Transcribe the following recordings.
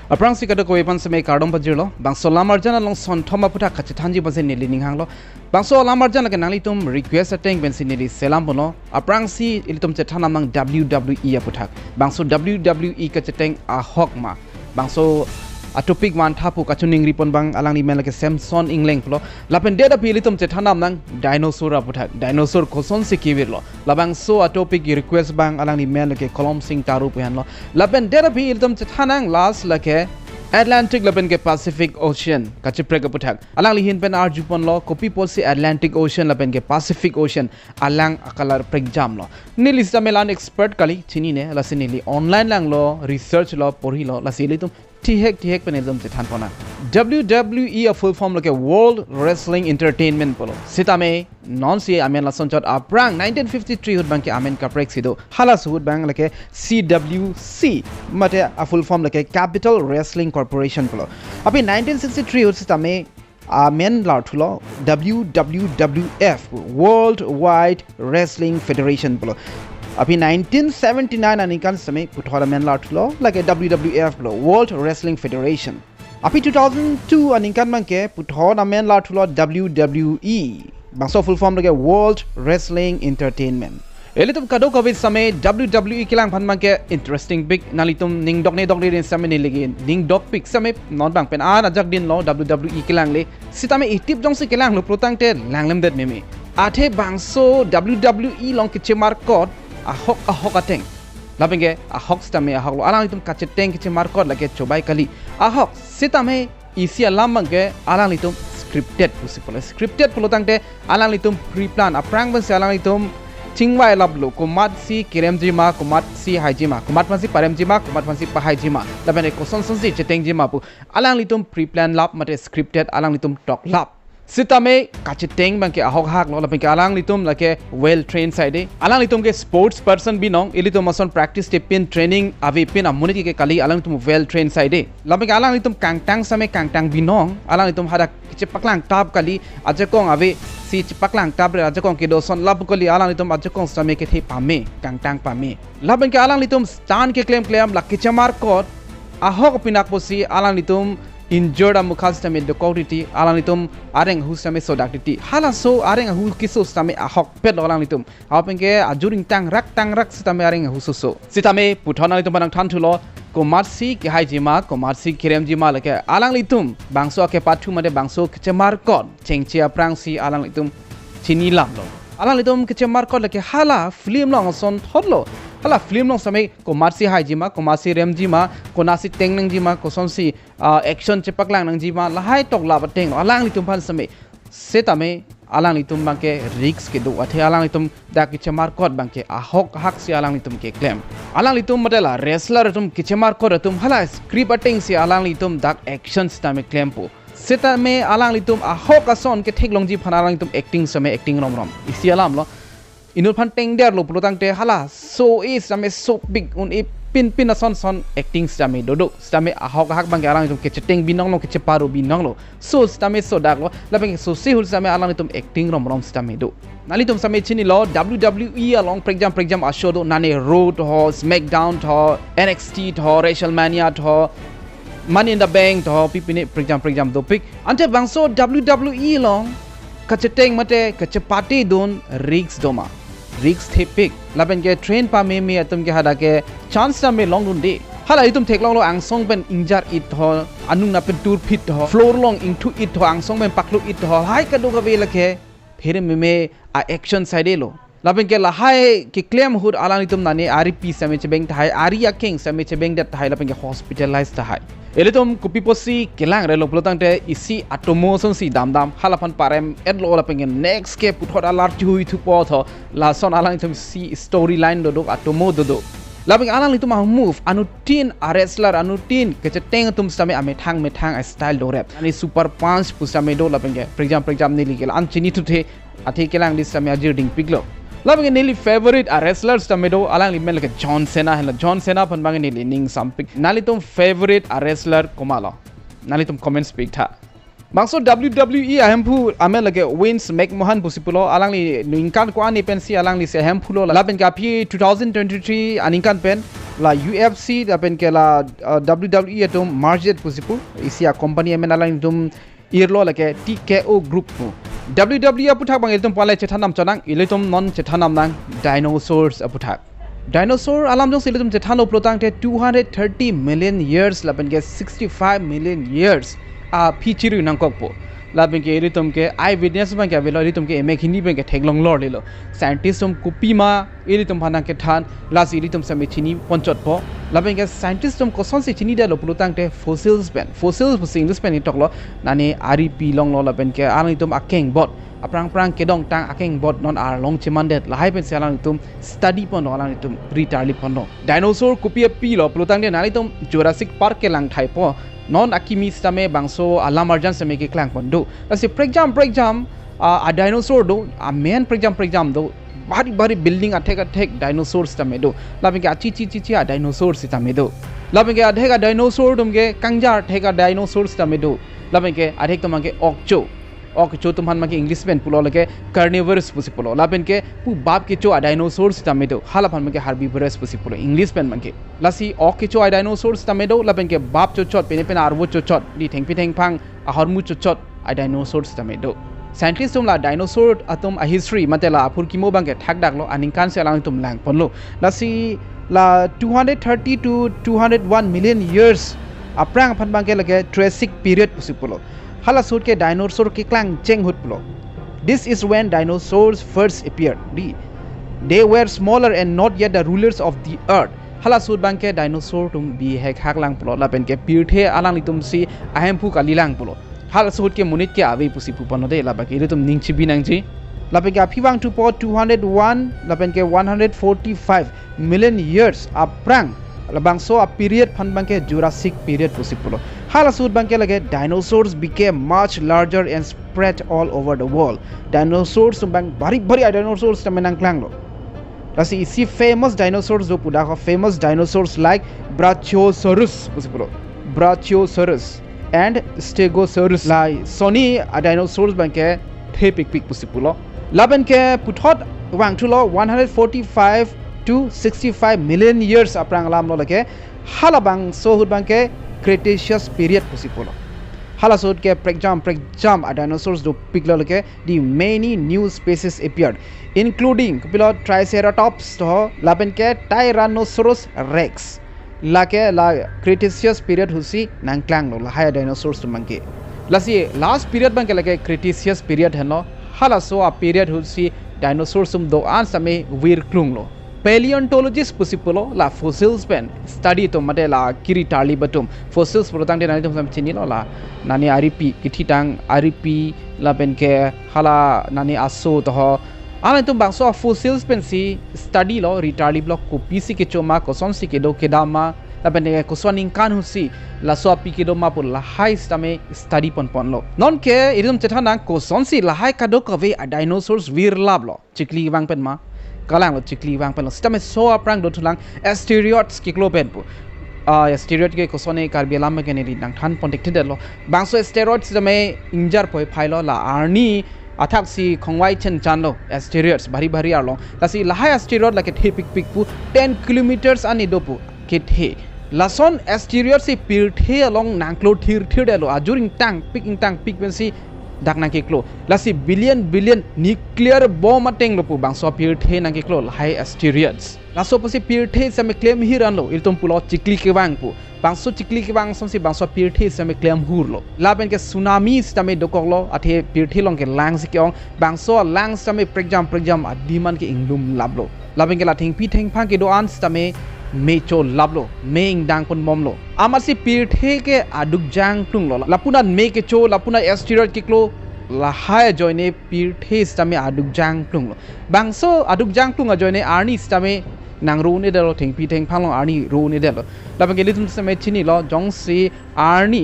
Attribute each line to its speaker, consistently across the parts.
Speaker 1: Aprang si kada koi pan semai kardom pajirlo bangso lamarjan along son Thom Aphuthak Chethan ji pasen nili ninghanglo bangso lamarjan lake nangli tum request ateng ben sinili selam bono aprang si ilitum Chethan amang WWE Aphuthak bangso WWE Kacheteng Ahokma bangso atopik man thapu kachuning ripon bang alang ni melake Samson Ingleng plo lapen deda pilitum Chethan amang Dinosaur Aputhak Dinosaur koson si Kevir lo labang so atopik request bang alang ni melake kolom sing taru puhan lo lapen deda pilitum Chethan ang last lake Atlantic lapen ke Pacific Ocean Kacheprek Aputhak alang lihin pen arjupon lo kopi polsi Atlantic Ocean lapen ke Pacific Ocean alang akalar pregjam lo nili samelan expert kali chini ne lasinili online lang lo research lo porhi lo lasili tum tihek penelum Chethan pona WWE a full form like World Wrestling Entertainment polo sitame non si amen la sonchot aprang 1953 hud bang ke amen Kacheprek sido halas hud bang like CWC mate a full form like Capital Wrestling Corporation polo api 1963 hud sitame amen la thulo WWF World Wide Wrestling Federation polo अभी 1979 अनिकान समय पुथौरा main लाठलो लगे WWF लो World Wrestling Federation अभी 2002 अनिकान मन के पुथौरा main लाठलो WWE बंसो full form लगे World Wrestling Entertainment एले तुम कदो कभी समय WWE किलांग फन मन के इंटरेस्टिंग बिग नाली तुम निंग डॉक ने दिन समय नहीं लगे निंग डॉक पिक समय नॉट बांग पेन आन अजक दिन लो WWE किलांग ले सिता में इटिप जोंग से किलांग लो प्रोतांग ते लैंगलम देट में आठे बांसो WWE long किचे मार्कोट Ahok ateng labenge Ahok stame Ahok lo alang itum Chethan kiche markot lage cobai kali Ahok sitame isi alam bangke alang itum scripted scripted pulotang te alang itum pre-plan aprang ban se alang itum chingwai lablo komat si kiremjima komat si haijima komat pansi paremjima komat pansi pahaijima labene koson sonsi Chethan jima pu alang itum pre-plan lab mate scripted alang itum talk lab Sitame Chethan bangke Ahok hak lo lapin ke alang litum lake well trained side alang litum ke sports person binong ilitum mason practice te pin training avi pin amuniti ke kali alang litum well trained side lapin ke alang litum kangtang same kangtang binong alang litum hada chepaklang tab kali ajakong avi si chepaklang tab re ajakong ke doson lab kali alang litum ajakong same ke the pame kangtang pame lapin ke alang litum stan ke claim lak kichamar kot Ahok pinak posi alang litum injured amukhal stame doctority alang litum areng hu stame sodactity hala so areng hu kiso stame Ahok pet alang litum apengke ajuring tang rak stame areng hu so sitame puthona litum banang than thulo komarsi ke haijima komarsi kiremjima leke alang litum bangso ke pathu made bangso kecemar kot chengche aprang si alang litum chini lam lo alang litum kecemar kot leke hala film long son thodlo hala film long samai komarsi haijima komarsi remjima konasi tengnang jima kosonsi action chepaklang nang jima lahai tok la bateng alang litum phan samai setame alang litum bangke risk ke do athe alang litum da kichemar kot bangke Ahok hak si alang litum ke claim alang litum madela wrestler tum kichemar kot tum hala script ateng si alang litum dak actions tame claim po setame alang litum Ahok ason ke thek longji phan alang litum acting samai acting rom isi alam lo inul phan teng der lo pulotang te hala so is same so big un e pin son acting stame dodo stame Ahok hak bang alang itum ke Chethan binong lo ke cheparu binong lo so stame so dak lo labeng so sehul stame alang itum acting rom stame do nali tum stame chini lo WWE along pregjam asho do nane Raw ho Smackdown ho NXT ho WrestleMania ho Money in the Bank ho pipine pregjam do pick ante bangso WWE long Chethan mate kechepati don rigs doma rigs the pick laben ke train pa me atum ke hada ke chance ta me long dun de hala itum thek long lo ang song ben injar it ho anung na pen tour fit ho floor long into it ho ang song ben paklu it ho hai ka do ka be lakhe phere me a action side lo laben ke la hai ke claim hud alang itum nane RP same che beng thai aria king same che beng dat thai laben ke hospitalized thai elitum kupi posi kelang relo plotang te isi atomoson si dam halapan parem edlo la pengen next ke puthora lar chui thu po tho la son alang itum si storyline do atomo do labeng alang itum move anutin wrestler anutin ke Chethan tum same me thang style do rap ani super punch pusame do la pengen pregjam ni ligel an chini thu the athi kelang dis same ajir ding piglo labeng nearly favorite wrestlers tamedo alang limel like John Cena phan bang nearly ning sampik nali tum favorite wrestler komalo nali tum comment speak tha bangso WWE ahempu amel like Vince McMahon pusipulo alang li ningkan ko ani pensi alang li se ahempulo labeng ka phi 2023 aningkan pen la UFC lapen ke la WWE atum market pusipu isia company emen alang tum irlo lake TKO group pu WWE Aphuthak bang itum pale Chethan nam chanang ilitum non Chethan nam nang Dinosaurs Aputhak Dinosaur alam jong silitum Chethan oplotang te 230 million years lapen ke 65 million years a phichiru nang kokpo lobbying के इरितम के आई witness बंग के वेलो इरितम के AMEC Hindi बंग के ठेगलोंग Lord लेलो scientist तुम कुपीमा इरितम भाना के ठान लास इरितम समे चिनी पंचत पो लाबिंग के साइंटिस्ट तुम कोसन से चिनी डेलो पुलुतांग ते फोसिल्स पुस इंग्लिश पेन इटकलो नाने आरपी लोंग लो लाबिंग के आलंग तुम अकेंग bot aprang kedong tang akeng bot non ar long chimandet lahai pen selang itum study pon alang itum retarli pon dinosaur kupia pi lo plutang de nali tum Jurassic Park ke lang thai po non akimi stame bangso alamarjan same ke klang pon do lasi break jump a dinosaur do a main break jump do bari building attack dinosaurs tame do labing ke achi a dinosaurs tame do labing ke adheka dinosaur dum ke kangjar theka dinosaurs tame do labing ke adhek tum ke ok cho tumhan ma ke english pen pulo leke carnivorous pusi pulo lapen ke pu bab ke cho dinosaurs tamedo halaphan ma ke herbivorous pusi pulo english pen ma ke lasi ok ke cho dinosaurs tamedo lapen ke bab cho chot pen arbo cho chot di theng phang a hormu cho chot dinosaurs tamedo scientist tum la dinosaur atom a history matela apur kimo bang ke thak dak lo aningkan se lang tum lang ponlo lasi la 230 to 201 million years aprang phan bang ke lage Triassic period pusi pulo hala sut ke dinosaur ke klang cheng hut pulo this is when dinosaurs first appeared they were smaller and not yet the rulers of the earth hala sut bang ke dinosaur tum bi hek hak lang pulo la pen ke pirthe alang litum si ahem phu kalilang pulo hala sut ke munit ke ave pusi pu panode la ba ke litum ning chi binang chi la pen ke aphiwang tu po 201 la pen ke 145 million years aprang labang so a period phan bang ke Jurassic period pusi pulo hala sud bang ke lage dinosaurs became much larger and spread all over the world dinosaurs bang bari dinosaurs tamenang klang lo lasi isi famous dinosaurs do puda ho famous dinosaurs like Brachiosaurus pusi pulo Brachiosaurus and Stegosaurus lai sony a dinosaurs bang ke thepik pusi pulo laben ke puthot wang thulo 145 to 65 million years aprang lam lo lake halabang so hud bang ke Cretaceous period pusipolo hala sod ke break jump a dinosaurs do piglo lake the many new species appeared including kapilo Triceratops to laben ke Tyrannosaurus rex lake la Cretaceous period husi nangklang lo la high dinosaurs to mangke lasi last period bang ke lake Cretaceous period heno hala so a period husi dinosaurs do an same wir klung lo paleontologist pusipulo la fossils pen study to mate la kiri tarli batum fossils protang de nani tum sam chini lo la nani rp kititang rp la pen ke hala nani aso to ho ana tum bangso fossils pen si study lo retarli block ko pc ke choma ko son si ke do ke dama la pen ke ko soning kan husi la so pi ke do ma pul la high stame study pon lo non ke idum Chethan ko son si la high ka do ko ve a dinosaurs wir lab lo chikli wang pen ma kalang lo chikli wang pen lo stame so aprang do thulang asteroids ki klopen pu asteroid ke kosone Karbi lam ke ni nang than protected lo bangso asteroids me injar poi phailo la arni athak si khongwai chen chan lo asteroids bari arlo la si lahai asteroid la ke the pik pu 10 kilometers ani do pu ke the lason asteroid si pir the along nangklo thir de lo ajuring tang pik pen si dak nang ke klo lasi billion nuclear bomb ateng lo pu bangso pir the nang ke klo high asteroids laso pasi pir the same claim hiran lo iltom pulo chikli ke wang pu bangso chikli ke wang som si bangso pir the same claim hur lo laben ke tsunami stame dokok lo athe pir the long ke lang si ke ong bangso lang same break jump adiman ke inglum lablo laben ke la thing pi theng phang ke do an stame mecho lablo meng dang pun momlo amasi pirthe ke aduk jang tung lo lapuna me ke cho lapuna asteroid ke klo la haya joine pirthe stame aduk jang tung lo bangso aduk jang tung a joine arni stame nang ru ne delo thing pi theng phang lo arni ru ne delo lapang ke litum stame chini lo jong si arni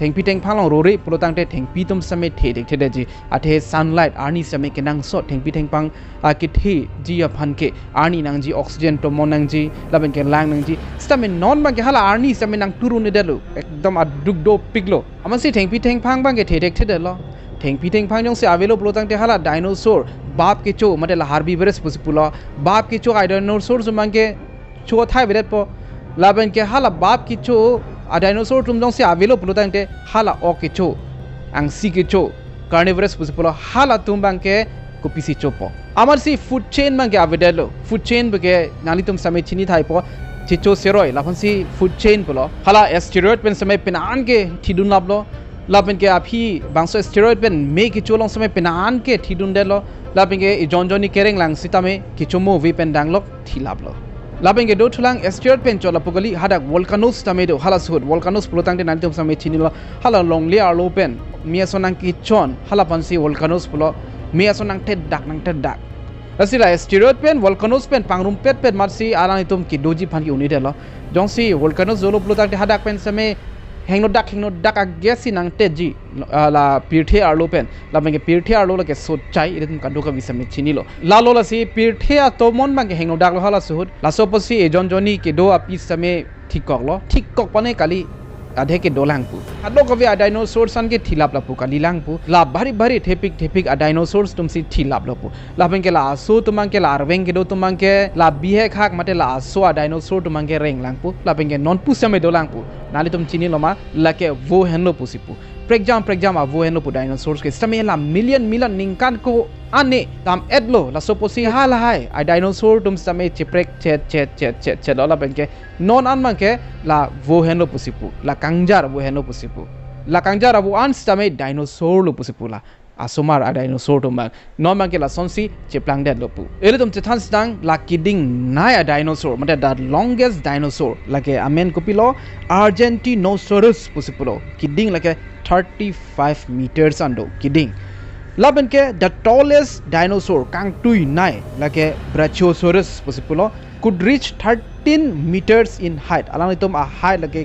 Speaker 1: theng pi theng phang lo ro re pulotang te theng pi tum stame the ji athe sunlight arni stame ke nang so theng pi theng phang a ke the ji a phan ke arni nang ji oxygen to mon nang ji laben ke lang nang ji stame non bang ke hala arni stame nang turu ne delo ekdom aduk do piglo amasi theng pi theng phang bang ke the lo theng pi theng phang jong se avelo pulotang te hala dinosaur bap ke cho mate la herbivores pusipula bap ke cho dinosaur so mang ke cho thai bedet po laban ke hala bab kicho a dinosaur tum jong se avelo pulutang te hala o kicho ang si kicho carnivorous pusipulo hala tumbang ke kupisi chopo amar si food chain mang ke avedelo food chain bege nali tum samay chini thai po chicho seroi lapan si food chain pulo hala asteroid pen samay penan ke thidun lablo lapan ke aphi bangso asteroid pen me kicho long samay penan ke thidun delo lapan ke jonjoni kereng lang sitame kicho mo vi pen danglok thilablo lapan ke do thulang asteroid pen chola pugali hadak volcanoes tame do hala sud volcanoes pulutang te nali tum samay chini lo hala long le arlo pen mia sonang kichon hala pan si volcanoes pulo mia sonang te dak nang te dak asila asteroid pen volcanoes pen pangrum pet marsi alang itum ki doji phan ki unit lo jongsi volcanoes zolo pulutang te hadak pen samay hengno dak agesi nang te ji la pirthe arlo pen la bang ke pirthe arlo la ke sochai itum kadu ka bisame chini lo la lo la si pirthe a to mon bang ke hengno dak lo hala suhut la so posi ejon joni ke do api same thik kok pane kali adhe ke dolang pu ado ko a dinosaurs san ke thilap la pu kali lang pu la bari thepik a dinosaurs tum si thilap la pu la bang ke la so tumang ke la arweng ke do tumang ke la bihe khak mate la so a dinosaur tumang ke reng lang pu la bang ke non pu same dolang pu nali tum chini loma la ke vo henlo pu sipu prejam a vo henlo pu dinosaurs ke stame la million ningkan ko ane tam edlo la so posi hala hai a dinosaur tum same cheprek chet la bang ke non an mang ke la vo henlo pu sipu la kangjar vo henlo pu sipu la kangjar abu an stame dinosaur lo pu sipu la asomar a dinosaur tum mang non mang ke la sonsi cheplang det lo pu ele tum Chethan stang la kidding nai a dinosaur mate the longest dinosaur like amen kopilo Argentinosaurus pu sipu lo kidding like 35 meters ando kidding laban ke the tallest dinosaur kang tui nai like Brachiosaurus possible could reach 13 meters in height alang itom a height like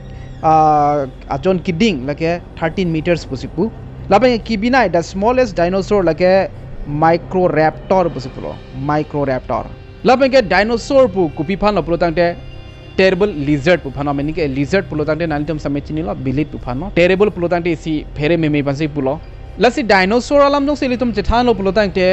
Speaker 1: a John kidding like 13 meters possible laban ke kibinai the smallest dinosaur like Microraptor possible Microraptor laban ke dinosaur pu kupi phan uplotang te terrible lizard pu phano meni ke lizard pulotang te nalitom samechini lo bilit pu phano terrible pulotang te si phere meme bansi pulo lasi dinosaur alam dong selitum Chethan lo pulotang te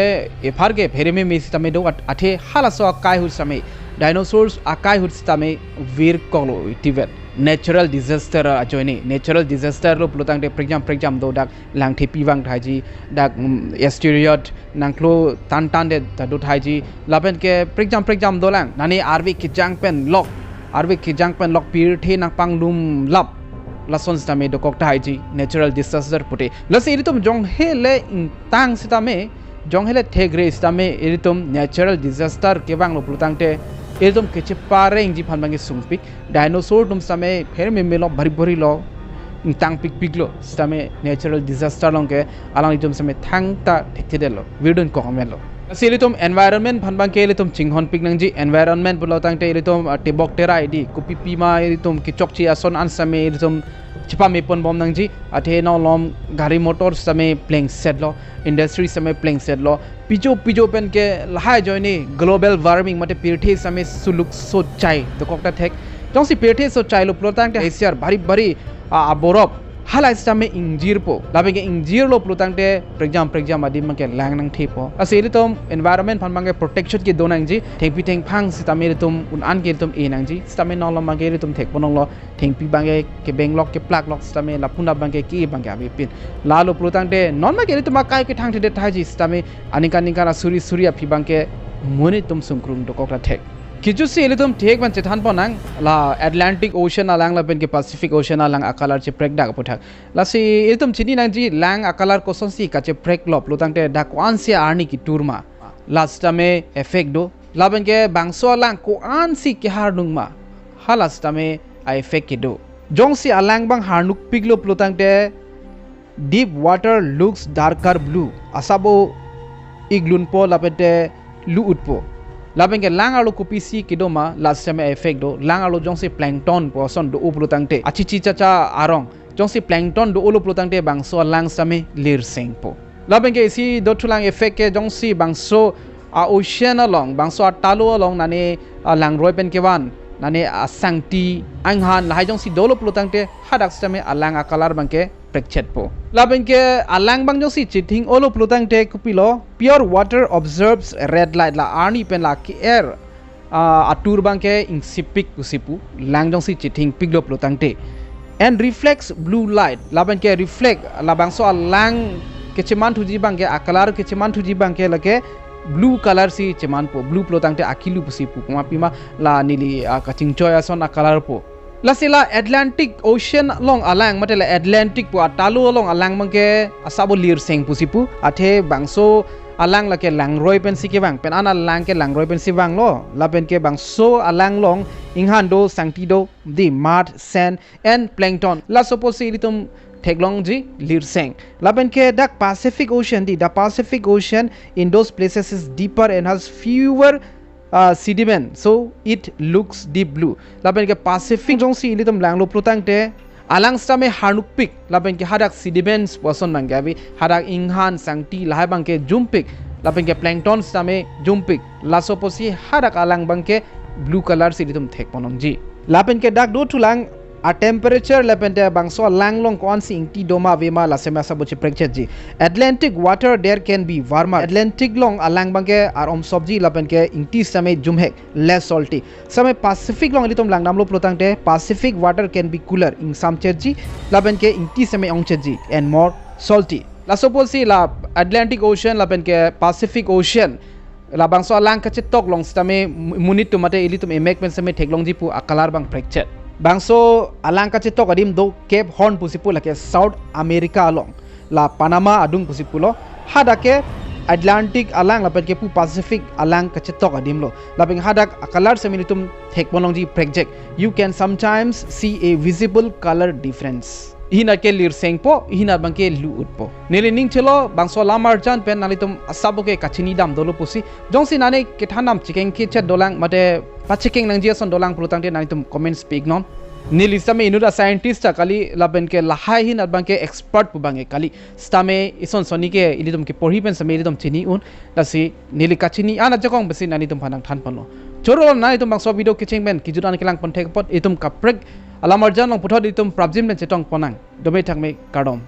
Speaker 1: e pharge phere meme sitame do athe halaso akai hu same dinosaurs akai hu sitame vir kolo tivet natural disaster ajoini natural disaster lo pulotang te prejam do dak lang the piwang thaji dak asteroid nangklo tan de do thaji laben ke prejam do lang nani arvi kijang pen lok arve kijang pen lok pir the nang panglum lap lason stame do kok thai ji natural disaster puti lasi iritum jong hele tang sitame jong hele thegre stame iritum natural disaster kebang lo plutang te iritum keche pareng ji phanbangi sungpik dinosaur tum stame pher me lo bari lo tang pik lo stame natural disaster long ke alang itum stame thang ta thekte lo vidon ko amelo silitum environment phanbang ke litum chinghon piknang ji environment bulotang te litum tibok tera idi kupi pima litum kichokchi ason an same litum chipa mepon bom nang ji athe no lom gari motor same playing set lo industry same playing set lo pijo pen ke lahai joini global warming mate pirthe same suluk so chai to kokta thek jongsi pirthe so chai lo bulotang te asyar bari aborop hala stame injir po labenge injir lo plutang te prejam adi mangke lang nang thipo asili tom environment phan mangke protection ke donang ji thengpi theng phang stame tum un an ke tum e nang ji stame no lo mangke tum thek ponong lo thengpi bangke ke benglok ke plak lok stame la puna bangke ki bangke abi pin la lo plutang te non ma ke tum kai ke thang the thai ji stame anika suri aphi bangke moni tum sumkrung do kokra thek kichu si elitum thek ban Chethan ponang la Atlantic Ocean alang la ben ke Pacific Ocean alang akalar Cheprek dak Aphuthak la si elitum chini nang ji lang akalar koson si Kacheprek lop lutang te dak wan si arni ki turma last me effect do la ben ke bangso alang ko an si ki harnung ma halasta me a effect ki do jong si alang bang harnuk piglo lutang te deep water looks darker blue asabo iglun po lapete lu utpo labeng ke lang alo kupisi kidoma last time effect do lang alo jongsi plankton po son do uplutang te achichi chacha arong jongsi plankton do uplutang te bangso lang same lir seng po labeng ke si do thulang effect ke jongsi bangso a ocean along bangso a Talo along nane lang roi pen kewan nane asangti anghan lahai jongsi dolo plutang te hadak same alang akalar bangke prekchet po labeng ke alang bang jongsi chithing olo plutang te kupilo pure water observes red light la arni pen la ki air atur bangke ing sipik pusipu lang jong si chiting piglo plotangte and reflects blue light laban ke reflect labang so lang ke cheman thuji bangke akalar ke cheman thuji bangke lake blue color si cheman po blue plotangte akilu pusipu pima la nili kaching choya son akalar po lasila Atlantic Ocean long alang matela Atlantic po Talo long alang mangke asabo lir seng pusipu athe bangso alang lake langroi pen si ke bang pen ana lang ke langroi pen si bang lo la pen ke bangso alang long inghando sangtido the mud sand and plankton la suppose ilitum technology lir seng la pen ke dak Pacific Ocean the Pacific Ocean in those places is deeper and has fewer sediment so it looks deep blue laben ke Pacific jong si ilitum langlo prutang te alang stame hanuk pik laben ke hadak sediments person mangabi hadak inghan sangti lahai bangke jumpik laben ke plankton stame jumpik laso posi hadak alang bangke blue color si ilitum thek ponongji laben ke dak do tulang a temperature lepente bangso langlong kon si ingti doma vema la sema sabochi prekcheji Atlantic water there can be warmer Atlantic long alang bangke ar sobji lapenke ingti same jumhek less salty same Pacific long litom lang namlo plotangte Pacific water can be cooler in some cheji lapenke ingti same ongcheji and more salty la suppose la Atlantic Ocean lapenke Pacific Ocean la bangso alang kachetok long stame munit to mate ilitum emek pen same theklongji pu akalar bang prekchet bangso alang kachetok adim do Cape Horn pusipu lake South America along la Panama adung pusipulo hadake Atlantic alang lapen ke pu Pacific alang kachetok adim lo lapeng hadak akalar semilitum thekmonongji project you can sometimes see a visible color difference hina ke lir sengpo hina bangke lu utpo nelining chelo bangso lamarjan pen nalitum asaboke kachini dam dolo pusi jongsi nane kethanam chikeng ke chet dolang mate pachikeng nangji son dolang plutangte nalitum comment speak non nili same inuda scientist kali laben ke lahai hin bangke expert pu bange kali stame ison sonike ilitum ke porhi pen same ilitum chini un lasi nili kachini ana jakong besi nanitum phanang than panlo choro nanitum bangso video kicheng ben kijudan kelang ponthek pot itum kaprek Alamarjan long puthot itum prabjim len chetong ponang dobe thangme kardom